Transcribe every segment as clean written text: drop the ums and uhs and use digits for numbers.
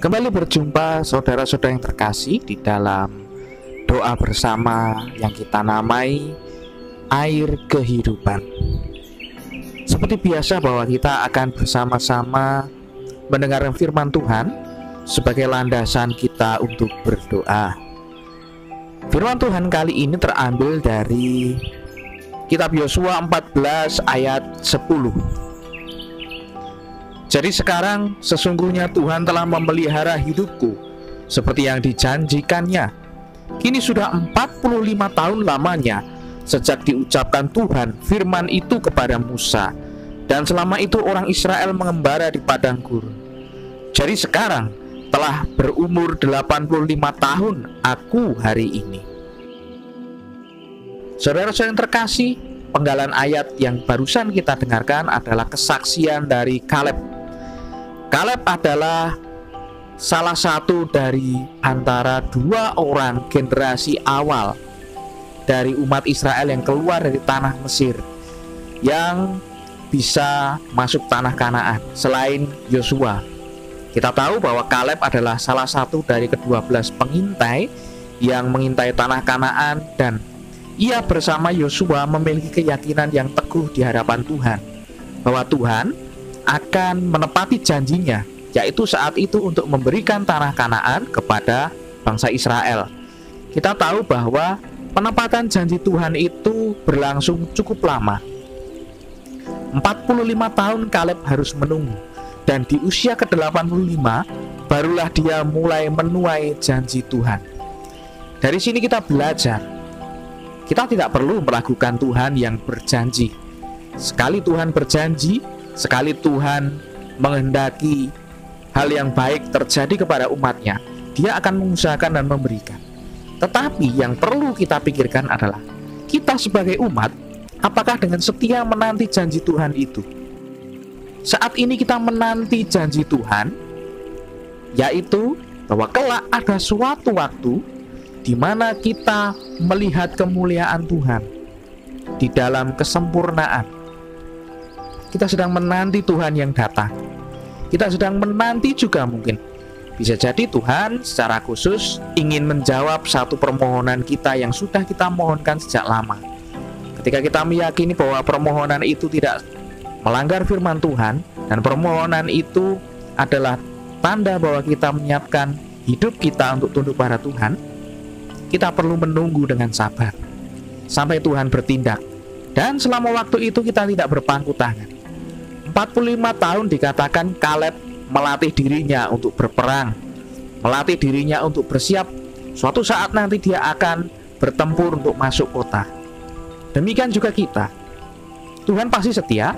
Kembali berjumpa saudara-saudara yang terkasih di dalam doa bersama yang kita namai Air Kehidupan. Seperti biasa bahwa kita akan bersama-sama mendengar firman Tuhan sebagai landasan kita untuk berdoa. Firman Tuhan kali ini terambil dari Kitab Yosua 14 ayat 10. Jadi sekarang sesungguhnya Tuhan telah memelihara hidupku seperti yang dijanjikannya. Kini sudah 45 tahun lamanya sejak diucapkan Tuhan firman itu kepada Musa, dan selama itu orang Israel mengembara di padang gurun. Jadi sekarang telah berumur 85 tahun aku hari ini. Saudara-saudara yang terkasih, penggalan ayat yang barusan kita dengarkan adalah kesaksian dari Kaleb. Kaleb adalah salah satu dari antara dua orang generasi awal dari umat Israel yang keluar dari tanah Mesir, yang bisa masuk tanah Kanaan selain Yosua. Kita tahu bahwa Kaleb adalah salah satu dari ke-12 pengintai yang mengintai tanah Kanaan, dan ia bersama Yosua memiliki keyakinan yang teguh di hadapan Tuhan bahwa Tuhan akan menepati janjinya, yaitu saat itu untuk memberikan tanah Kanaan kepada bangsa Israel. Kita tahu bahwa penepatan janji Tuhan itu berlangsung cukup lama. 45 tahun Kaleb harus menunggu, dan di usia ke-85 barulah dia mulai menuai janji Tuhan. Dari sini kita belajar, kita tidak perlu meragukan Tuhan yang berjanji. Sekali Tuhan berjanji, sekali Tuhan menghendaki hal yang baik terjadi kepada umatnya, Dia akan mengusahakan dan memberikan. Tetapi yang perlu kita pikirkan adalah kita sebagai umat, apakah dengan setia menanti janji Tuhan itu? Saat ini kita menanti janji Tuhan, yaitu bahwa kelak ada suatu waktu di mana kita melihat kemuliaan Tuhan di dalam kesempurnaan. Kita sedang menanti Tuhan yang datang. Kita sedang menanti juga mungkin bisa jadi Tuhan secara khusus ingin menjawab satu permohonan kita yang sudah kita mohonkan sejak lama. Ketika kita meyakini bahwa permohonan itu tidak melanggar firman Tuhan, dan permohonan itu adalah tanda bahwa kita menyiapkan hidup kita untuk tunduk pada Tuhan, kita perlu menunggu dengan sabar sampai Tuhan bertindak. Dan selama waktu itu kita tidak berpangku tangan. 45 tahun dikatakan Kaleb melatih dirinya untuk berperang, melatih dirinya untuk bersiap. Suatu saat nanti dia akan bertempur untuk masuk kota. Demikian juga kita. Tuhan pasti setia,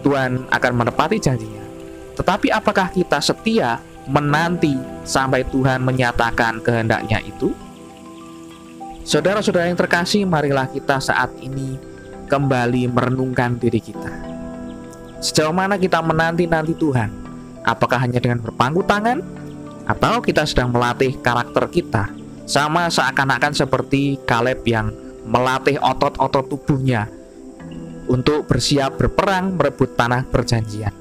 Tuhan akan menepati janjinya. Tetapi apakah kita setia menanti sampai Tuhan menyatakan kehendaknya itu? Saudara-saudara yang terkasih, marilah kita saat ini kembali merenungkan diri kita. Sejauh mana kita menanti-nanti Tuhan? Apakah hanya dengan berpangku tangan? Atau kita sedang melatih karakter kita? Sama seakan-akan seperti Kaleb yang melatih otot-otot tubuhnya untuk bersiap berperang merebut tanah perjanjian.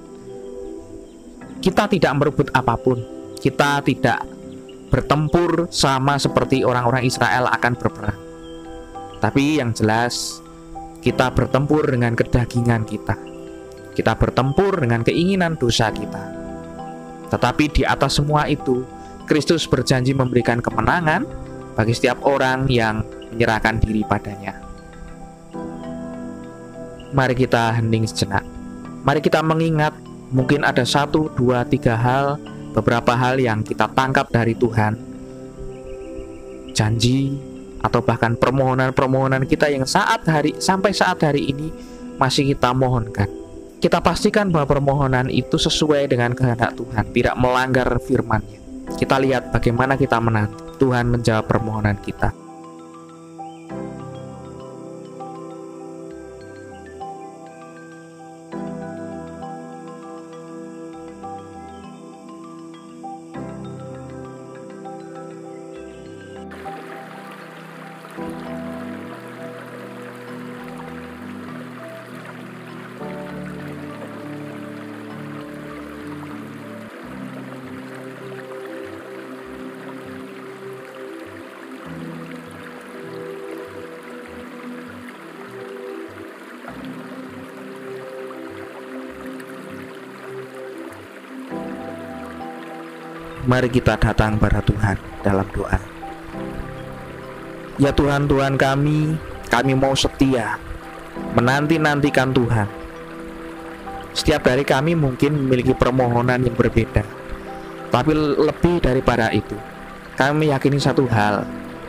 Kita tidak merebut apapun. Kita tidak bertempur sama seperti orang-orang Israel akan berperang. Tapi yang jelas, kita bertempur dengan kedagingan kita. Kita bertempur dengan keinginan dosa kita. Tetapi di atas semua itu, Kristus berjanji memberikan kemenangan bagi setiap orang yang menyerahkan diri padanya. Mari kita hening sejenak. Mari kita mengingat, mungkin ada 1, 2, 3 hal, beberapa hal yang kita tangkap dari Tuhan. Janji atau bahkan permohonan-permohonan kita yang sampai saat hari ini masih kita mohonkan. Kita pastikan bahwa permohonan itu sesuai dengan kehendak Tuhan, tidak melanggar firman-Nya. Kita lihat bagaimana kita menanti Tuhan menjawab permohonan kita. Mari kita datang pada Tuhan dalam doa. Ya Tuhan, Tuhan kami mau setia menanti-nantikan Tuhan. Setiap dari kami mungkin memiliki permohonan yang berbeda, tapi lebih daripada itu, kami meyakini satu hal,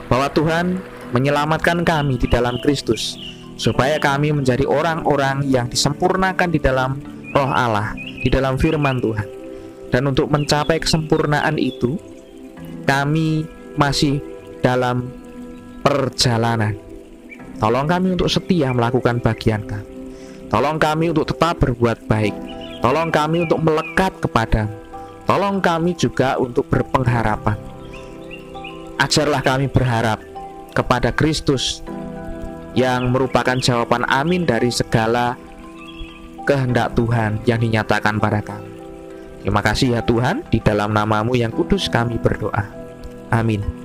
bahwa Tuhan menyelamatkan kami di dalam Kristus, supaya kami menjadi orang-orang yang disempurnakan di dalam Roh Allah, di dalam firman Tuhan. Dan untuk mencapai kesempurnaan itu, kami masih dalam perjalanan. Tolong kami untuk setia melakukan bagian kami. Tolong kami untuk tetap berbuat baik. Tolong kami untuk melekat kepadamu. Tolong kami juga untuk berpengharapan. Ajarlah kami berharap kepada Kristus yang merupakan jawaban amin dari segala kehendak Tuhan yang dinyatakan pada kami. Terima kasih ya Tuhan, di dalam nama-Mu yang kudus kami berdoa. Amin.